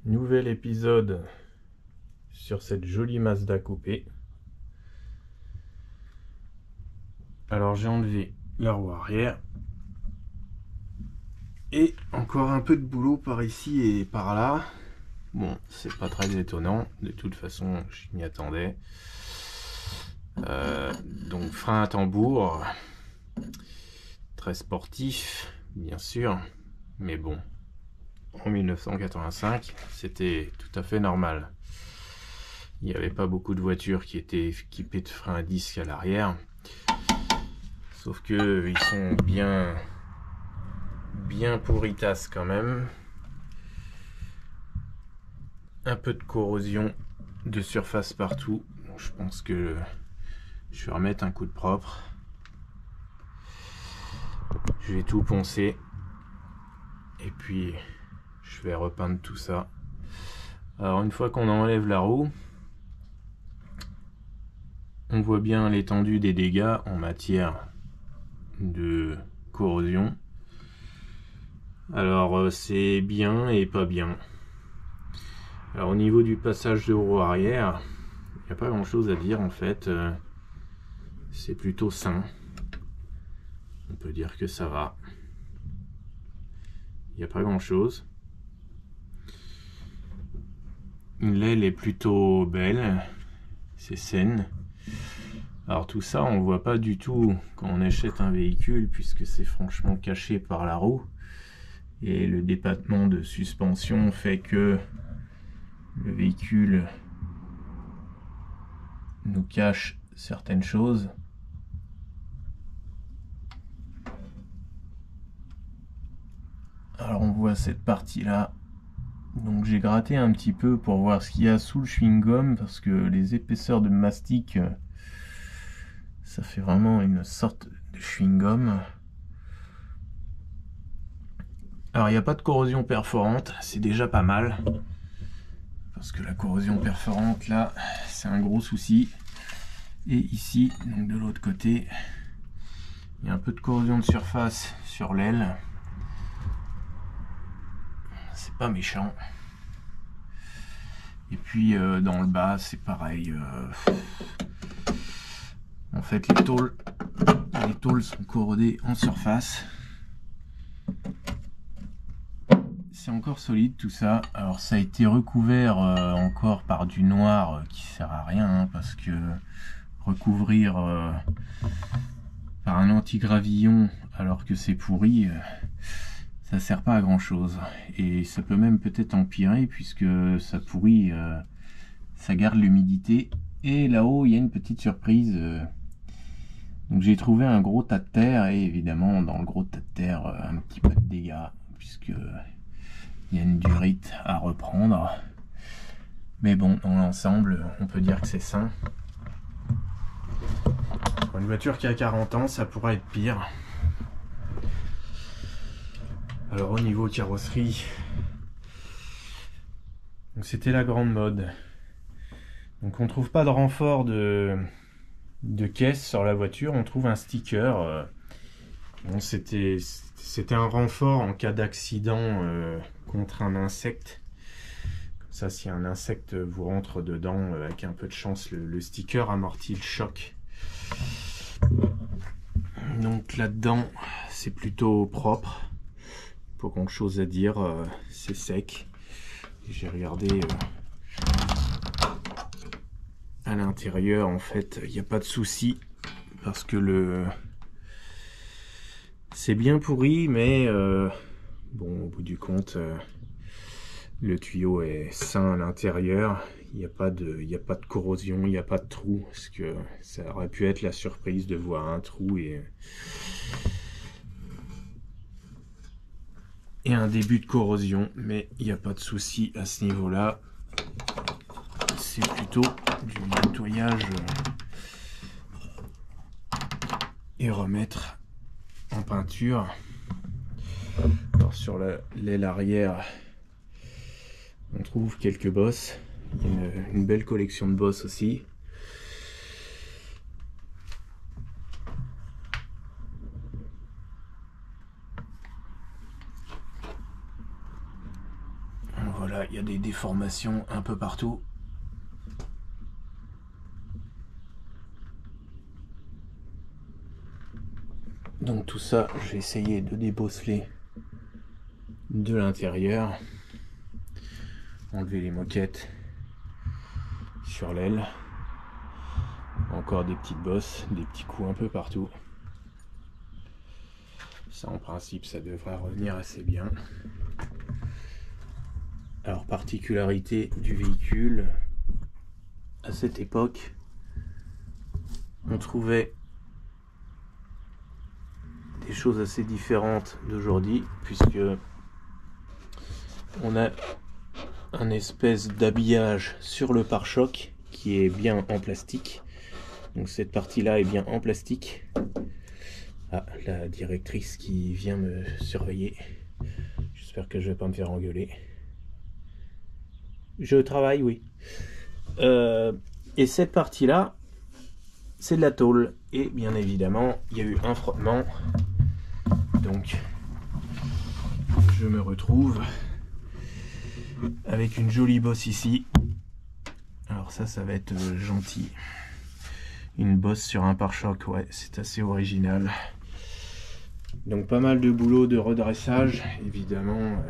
Nouvel épisode sur cette jolie Mazda coupée. Alors j'ai enlevé la roue arrière et encore un peu de boulot par ici et par là. Bon, c'est pas très étonnant, de toute façon je m'y attendais. Donc frein à tambour, très sportif bien sûr, mais bon, en 1985 c'était tout à fait normal. Il n'y avait pas beaucoup de voitures qui étaient équipées de freins à disque à l'arrière. Sauf que ils sont bien pourritasses quand même. Un peu de corrosion de surface partout. Donc je pense que je vais remettre un coup de propre. Je vais tout poncer. Et puis je vais repeindre tout ça. Alors une fois qu'on enlève la roue, on voit bien l'étendue des dégâts en matière de corrosion. Alors c'est bien et pas bien. Alors au niveau du passage de roue arrière, il n'y a pas grand chose à dire en fait. C'est plutôt sain. On peut dire que ça va. Il n'y a pas grand chose. L'aile est plutôt belle. C'est saine. Alors tout ça on ne voit pas du tout quand on achète un véhicule puisque c'est franchement caché par la roue. Et le débattement de suspension fait que le véhicule nous cache certaines choses. Alors on voit cette partie là. Donc j'ai gratté un petit peu pour voir ce qu'il y a sous le chewing-gum parce que les épaisseurs de mastic, ça fait vraiment une sorte de chewing-gum. Alors il n'y a pas de corrosion perforante, c'est déjà pas mal. Parce que la corrosion perforante là, c'est un gros souci. Et ici, donc de l'autre côté, il y a un peu de corrosion de surface sur l'aile. C'est pas méchant. Et puis dans le bas, c'est pareil. En fait, les tôles sont corrodées en surface. C'est encore solide tout ça. Alors ça a été recouvert encore par du noir qui sert à rien hein, parce que recouvrir par un anti-gravillon alors que c'est pourri, ça sert pas à grand chose. Et ça peut même peut-être empirer puisque ça pourrit, ça garde l'humidité. Et là-haut, il y a une petite surprise. Donc j'ai trouvé un gros tas de terre et évidemment dans le gros tas de terre, un petit peu de dégâts puisque il y a une durite à reprendre. Mais bon, dans l'ensemble, on peut dire que c'est sain. Pour une voiture qui a 40 ans, ça pourrait être pire. Alors au niveau carrosserie, c'était la grande mode. Donc on trouve pas de renfort de caisse sur la voiture, on trouve un sticker. Bon, c'était un renfort en cas d'accident contre un insecte. Comme ça, si un insecte vous rentre dedans, avec un peu de chance, le sticker amortit le choc. Donc là-dedans, c'est plutôt propre. Pas grand chose à dire, c'est sec. J'ai regardé à l'intérieur, en fait, il n'y a pas de souci parce que c'est bien pourri, mais bon, au bout du compte, le tuyau est sain à l'intérieur. Il n'y a pas de corrosion, il n'y a pas de trou, parce que ça aurait pu être la surprise de voir un trou et un début de corrosion, mais il n'y a pas de souci à ce niveau-là. C'est plutôt du nettoyage et remettre en peinture. Alors sur l'aile arrière, on trouve quelques bosses. Il y a une belle collection de bosses aussi. On voilà, il y a des déformations un peu partout. Donc tout ça, je vais essayer de débosseler de l'intérieur. Enlever les moquettes sur l'aile. Encore des petites bosses, des petits coups un peu partout. Ça en principe, ça devrait revenir assez bien. Alors, particularité du véhicule, à cette époque, on trouvait des choses assez différentes d'aujourd'hui, puisque on a un espèce d'habillage sur le pare-choc qui est bien en plastique. Donc cette partie-là est bien en plastique. Ah, la directrice qui vient me surveiller. J'espère que je vais pas me faire engueuler. Je travaille, oui. Et cette partie-là, c'est de la tôle. Et bien évidemment, il y a eu un frottement. Donc, je me retrouve avec une jolie bosse ici. Alors ça va être gentil. Une bosse sur un pare-choc, ouais, c'est assez original. Donc pas mal de boulot de redressage, évidemment.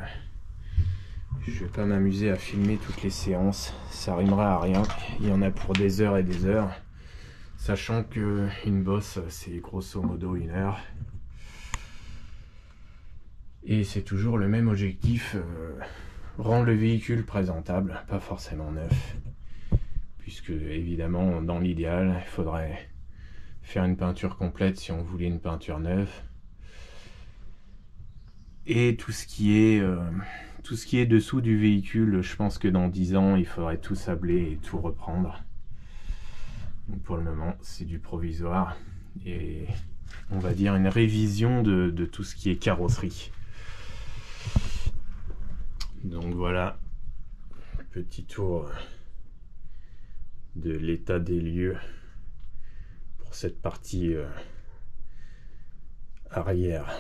Je vais pas m'amuser à filmer toutes les séances, ça rimera à rien. Il y en a pour des heures et des heures, sachant que une bosse c'est grosso modo 1 heure. Et c'est toujours le même objectif, rendre le véhicule présentable, pas forcément neuf. Puisque évidemment dans l'idéal il faudrait faire une peinture complète si on voulait une peinture neuve. Et tout ce qui est dessous du véhicule, je pense que dans 10 ans il faudrait tout sabler et tout reprendre. Donc pour le moment c'est du provisoire et on va dire une révision de tout ce qui est carrosserie. Donc voilà, petit tour de l'état des lieux pour cette partie arrière.